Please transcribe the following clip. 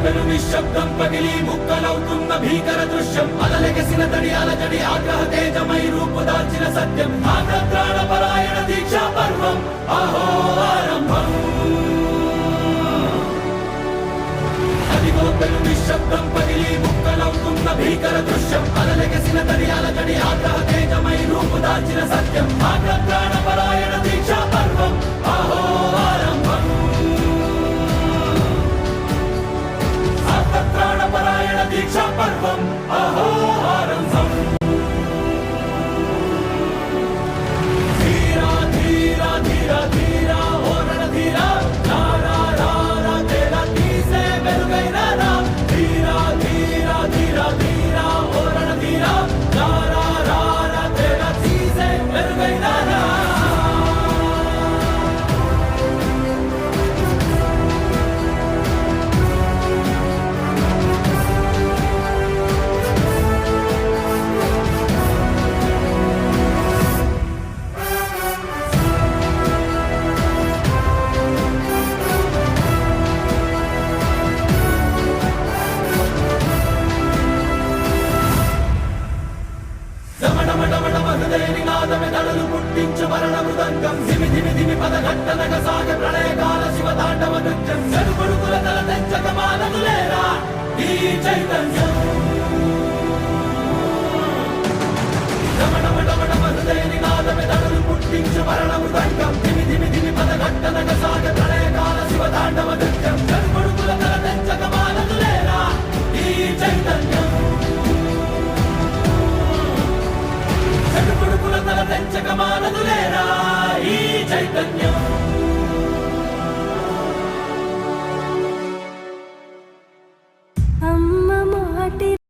పెను నిశ్శబ్దం పగిలి ముక్కలవుతున్న భీకర దృశ్యం అలలెగసిన తడి అలజడి ఆగ్రహ తేజమై రూపుదాల్చిన సత్యం ఆగ్రత్రాణ పరాయణ దీక్షా పర్వం అహో ఆరంభం అదిగో పెను నిశ్శబ్దం పగిలి ముక్కలవుతున్న భీకర దృశ్యం అలలెగసిన తడి అలజడి ఆగ్రహ తేజమై రూపుదాల్చిన సత్యం ఆగ్రత్రాణ పరాయణ దీక్షా పర్వం అహో ఆరంభం ప్రాణపరాయణ దీక్షా పర్వం అహో ఆరంభం ధీరా ధీరా ధీరా ధీరా ఓ రణధీరా రారా రారా తేరా తీసే వెలుగైనా రా ధీరా ధీరా ధీరా ధీరా ఓ రణధీరా రారా రారా తేరా తీసే వెలుగైనా రా నినాదమెదడలు పుట్టించు మరణ మృదంగం ధిమి ధిమి ధిమి పదఘట్టనగ సాగ ప్రళయకాల శివ తాండవ నృత్యం చెరుకొడుకుల తల తెంచక మానదులేరా ఈ చైతన్యం హృదయ నినాదమెదడలు పుట్టించు మరణ మృదంగం ధిమి ధిమి ధిమి పదఘట్టనగ సాగ ప్రళయకాల శివ తాండవ నృత్యం చెరుకొడుకుల తల తెంచక మానదులేరా ఈ చైతన్యం చెడుకుడుకుల తల తెంచక మానదులేరా